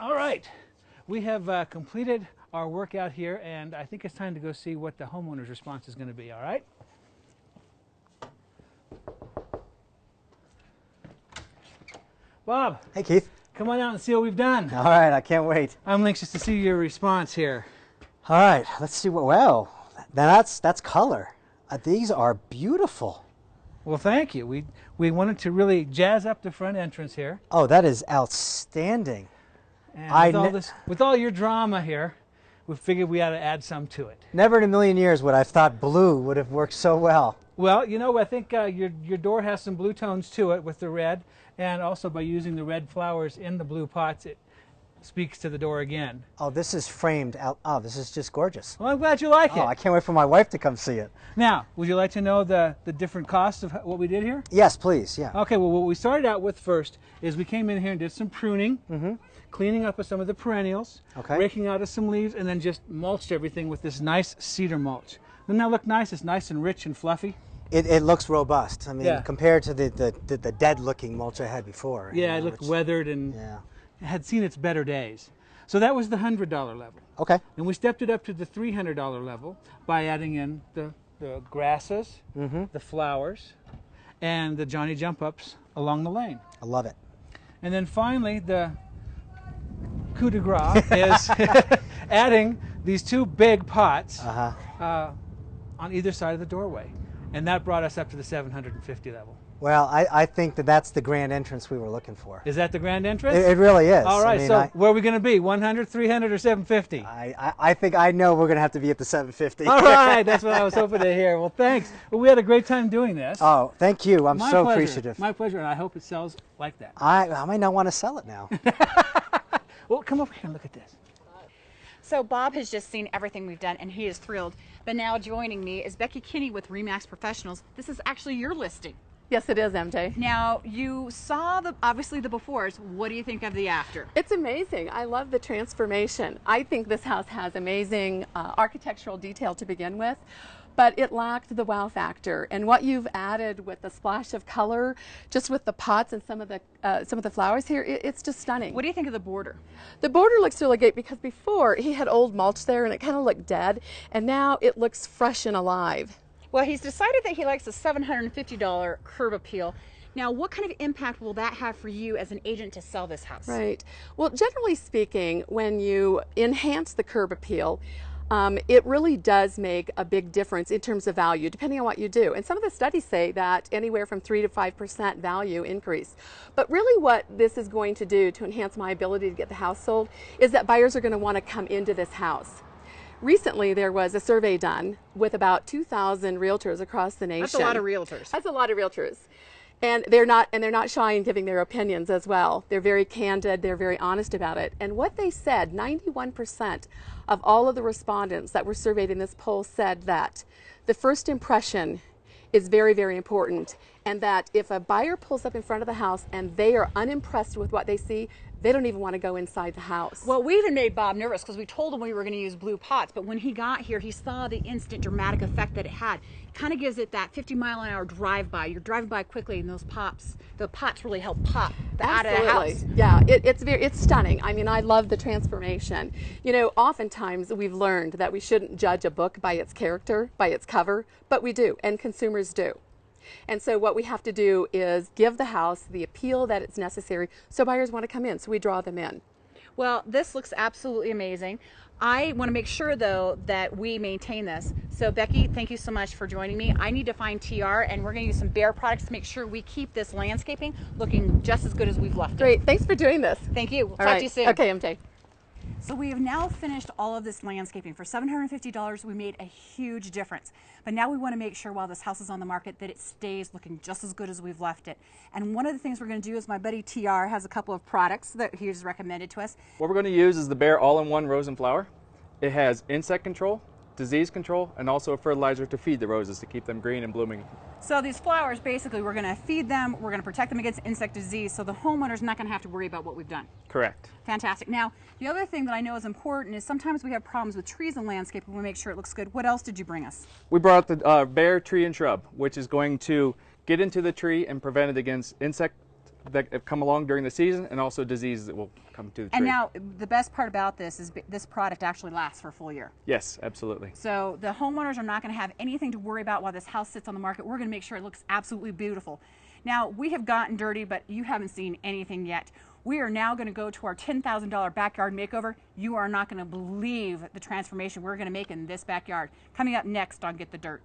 All right, we have completed our workout here, and I think it's time to go see what the homeowner's response is going to be, all right? Bob. Hey, Keith. Come on out and see what we've done. All right, I can't wait. I'm anxious to see your response here. All right, let's see what, wow, that's color. These are beautiful. Well, thank you. We wanted to really jazz up the front entrance here. Oh, that is outstanding. And with all your drama here, we figured we ought to add some to it. Never in a million years would I have thought blue would have worked so well. Well, you know, I think your door has some blue tones to it with the red, and also by using the red flowers in the blue pots, it speaks to the door again. Oh, this is framed out. Oh, this is just gorgeous. Well, I'm glad you like it. Oh, I can't wait for my wife to come see it. Now, would you like to know the different costs of what we did here? Yes, please, yeah. Okay, well, what we started out with first is we came in here and did some pruning, cleaning up of some of the perennials, raking out of some leaves, and then just mulched everything with this nice cedar mulch. Doesn't that look nice? It's nice and rich and fluffy. It looks robust. I mean, compared to the dead-looking mulch I had before. Yeah, it looked weathered and had seen its better days. So that was the $100 level. Okay. And we stepped it up to the $300 level by adding in the grasses, the flowers, and the Johnny Jump Ups along the lane. I love it. And then finally, the coup de grace is adding these two big pots on either side of the doorway. And that brought us up to the 750 level. Well, I think that's the grand entrance we were looking for. Is that the grand entrance? It really is. All right, so where are we going to be? 100, 300, or 750? I think I know we're going to have to be at the 750. All right, that's what I was hoping to hear. Well, thanks. Well, we had a great time doing this. Oh, thank you. I'm so appreciative. My pleasure, and I hope it sells like that. I might not want to sell it now. Well, come over here and look at this. So Bob has just seen everything we've done, and he is thrilled. But now joining me is Becky Kinney with Remax Professionals. This is actually your listing. Yes, it is, MJ. Now, you saw obviously the befores. What do you think of the after? It's amazing. I love the transformation. I think this house has amazing architectural detail to begin with, but it lacked the wow factor. And what you've added with the splash of color, just with the pots and some of the flowers here, it's just stunning. What do you think of the border? The border looks really great because before he had old mulch there and it kind of looked dead, and now it looks fresh and alive. Well, he's decided that he likes the $750 curb appeal. Now, what kind of impact will that have for you as an agent to sell this house? Right. Well, generally speaking, when you enhance the curb appeal, it really does make a big difference in terms of value, depending on what you do. And some of the studies say that anywhere from 3 to 5% value increase. But really what this is going to do to enhance my ability to get the house sold is that buyers are going to want to come into this house. Recently, there was a survey done with about 2,000 realtors across the nation. That's a lot of realtors. That's a lot of realtors. And they're not shy in giving their opinions as well. They're very candid, they're very honest about it. And what they said, 91% of all of the respondents that were surveyed in this poll said that the first impression is very, very important, and that if a buyer pulls up in front of the house and they are unimpressed with what they see, they don't even want to go inside the house. Well, we even made Bob nervous because we told him we were going to use blue pots, but when he got here, he saw the instant dramatic effect that it had. It kind of gives it that 50-mile-an-hour drive-by. You're driving by quickly, and the pots really help pop out of the house. Yeah, it's stunning. I mean, I love the transformation. You know, oftentimes we've learned that we shouldn't judge a book by its character, by its cover, but we do, and consumers do. And so what we have to do is give the house the appeal that it's necessary so buyers want to come in, so we draw them in. Well, this looks absolutely amazing. I want to make sure, though, that we maintain this. So, Becky, thank you so much for joining me. I need to find TR, and we're going to use some Behr products to make sure we keep this landscaping looking just as good as we've left it. Great. Thanks for doing this. Thank you. We'll talk to you soon. Okay, MJ. So we have now finished all of this landscaping. For $750, we made a huge difference. But now we want to make sure while this house is on the market that it stays looking just as good as we've left it. And one of the things we're going to do is my buddy TR has a couple of products that he's recommended to us. What we're going to use is the Behr All-in-One Rose and Flower. It has insect control, disease control, and also a fertilizer to feed the roses to keep them green and blooming. So these flowers, basically, we're going to feed them, we're going to protect them against insect disease, so the homeowner's not going to have to worry about what we've done. Correct. Fantastic. Now, the other thing that I know is important is sometimes we have problems with trees and landscape and we make sure it looks good. What else did you bring us? We brought the Behr Tree and Shrub, which is going to get into the tree and prevent it against insect that come along during the season, and also diseases that will come to the tree. And now, the best part about this is this product actually lasts for a full year. Yes, absolutely. So the homeowners are not going to have anything to worry about while this house sits on the market. We're going to make sure it looks absolutely beautiful. Now, we have gotten dirty, but you haven't seen anything yet. We are now going to go to our $10,000 backyard makeover. You are not going to believe the transformation we're going to make in this backyard. Coming up next on Get the Dirt.